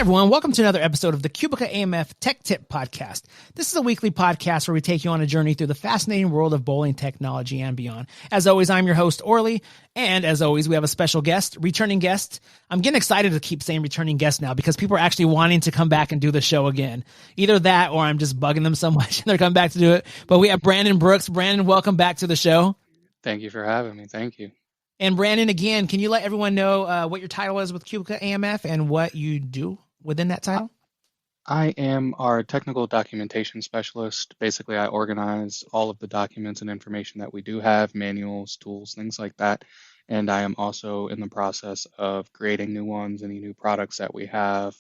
everyone. Welcome to another episode of the QubicaAMF Tech Tip Podcast. This is a weekly podcast where we take you on a journey through the fascinating world of bowling technology and beyond. As always, I'm your host, Orly. And as always, we have a special guest, returning guest. I'm getting excited to keep saying returning guest now because people are actually wanting to come back and do the show again. Either that or I'm just bugging them so much and they're coming back to do it. But we have Brandon Brooks. Brandon, welcome back to the show. Thank you for having me. Thank you. And Brandon, again, can you let everyone know what your title is with QubicaAMF and what you do within that title? I am our technical documentation specialist. Basically, I organize all of the documents and information that we do have, manuals, tools, things like that. And I am also in the process of creating new ones, any new products that we have,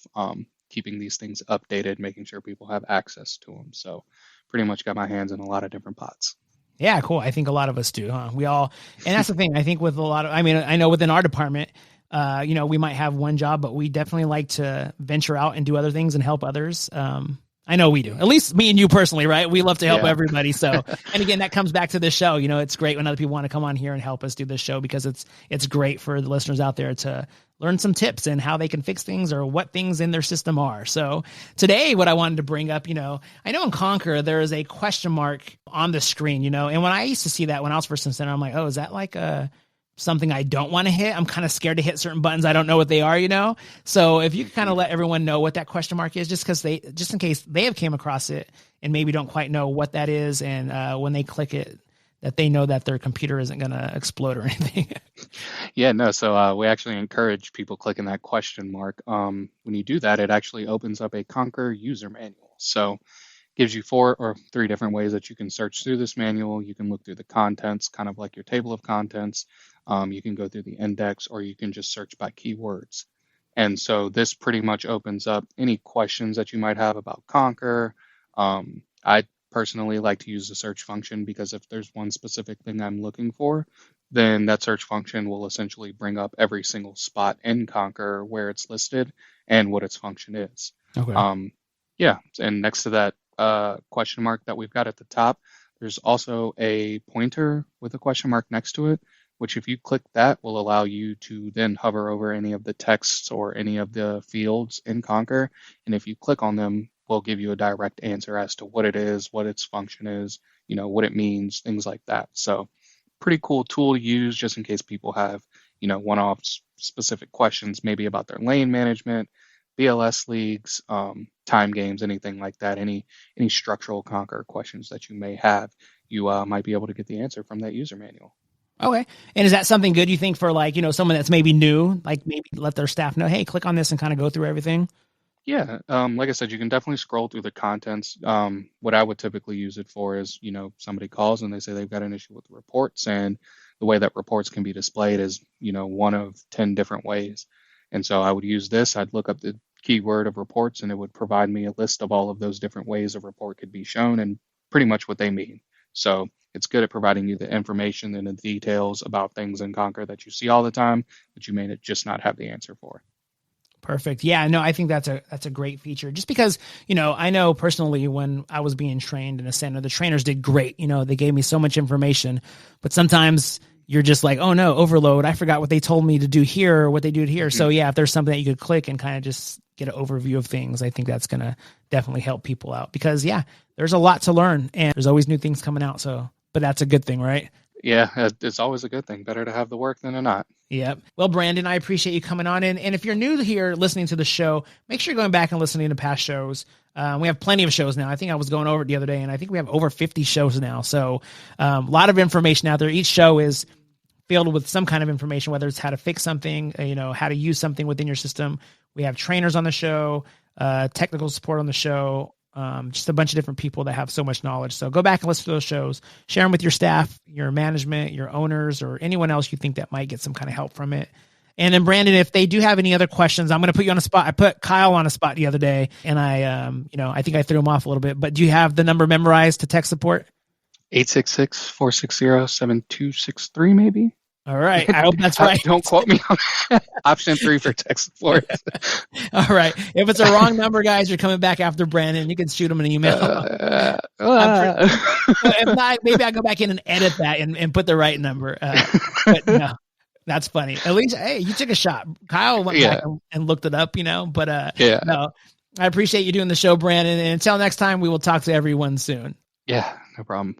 keeping these things updated, making sure people have access to them. So pretty much got my hands in a lot of different pots. Yeah, cool. I think a lot of us do, huh? We all, and that's the thing. I think with a lot of, I know within our department, we might have one job, but we definitely like to venture out and do other things and help others. I know we do, at least me and you personally, right? We love to help everybody. So, and again, that comes back to this show. You know, it's great when other people want to come on here and help us do this show because it's great for the listeners out there to learn some tips and how they can fix things or what things in their system are. So today, what I wanted to bring up, I know in Conqueror, there is a question mark on the screen, and when I used to see that when I was first in center, I'm like, oh, is that like something I don't want to hit? I'm kind of scared to hit certain buttons. I don't know what they are, So if you could kind of let everyone know what that question mark is, just in case they have came across it and maybe don't quite know what that is. And when they click it, that they know that their computer isn't going to explode or anything. So we actually encourage people clicking that question mark. When you do that, it actually opens up a Conqueror user manual. So gives you 4 or 3 different ways that you can search through this manual. You can look through the contents, kind of like your table of contents. You can go through the index, or you can just search by keywords. And so this pretty much opens up any questions that you might have about Conqueror. I personally like to use the search function because if there's one specific thing I'm looking for, then that search function will essentially bring up every single spot in Conqueror where it's listed and what its function is. Okay. And next to that question mark that we've got at the top, there's also a pointer with a question mark next to it, which if you click that will allow you to then hover over any of the texts or any of the fields in Conqueror. And if you click on them, we'll give you a direct answer as to what it is, what its function is, what it means, things like that. So pretty cool tool to use just in case people have, one-off specific questions, maybe about their lane management, BLS leagues, time games, anything like that, any structural Conqueror questions that you may have, you might be able to get the answer from that user manual. Okay. And is that something good you think for someone that's maybe new, like maybe let their staff know, hey, click on this and kind of go through everything? Yeah. Like I said, you can definitely scroll through the contents. What I would typically use it for is, somebody calls and they say they've got an issue with the reports, and the way that reports can be displayed is, one of 10 different ways. And so I would use this. I'd look up the keyword of reports and it would provide me a list of all of those different ways a report could be shown and pretty much what they mean. So it's good at providing you the information and the details about things in Conqueror that you see all the time, but you may just not have the answer for. Perfect. Yeah, no, I think that's a great feature just because, I know personally when I was being trained in a center, the trainers did great. They gave me so much information, but sometimes you're just like, oh no, overload. I forgot what they told me to do here or what they do here. Mm-hmm. So yeah, if there's something that you could click and kind of just get an overview of things, I think that's going to definitely help people out because there's a lot to learn and there's always new things coming out. So, but that's a good thing, right? Yeah, it's always a good thing. Better to have the work than to not. Yep. Well, Brandon, I appreciate you coming on in. And if you're new here listening to the show, make sure you're going back and listening to past shows. We have plenty of shows now. I think I was going over it the other day, and I think we have over 50 shows now. So a lot of information out there. Each show is filled with some kind of information, whether it's how to fix something, how to use something within your system. We have trainers on the show, technical support on the show, just a bunch of different people that have so much knowledge. So go back and listen to those shows, share them with your staff, your management, your owners, or anyone else you think that might get some kind of help from it. And then Brandon, if they do have any other questions, I'm going to put you on a spot. I put Kyle on a spot the other day and I think I threw him off a little bit, but do you have the number memorized to tech support? 866-460-7263 maybe. All right. I hope that's right. Don't quote me on that. Option 3 for tech support. All right. If it's a wrong number, guys, you're coming back after Brandon. You can shoot him an email. If not, maybe I'll go back in and edit that and put the right number. But no. That's funny. At least, hey, you took a shot. Kyle went back and looked it up, but no, I appreciate you doing the show, Brandon. And until next time, we will talk to everyone soon. Yeah, no problem.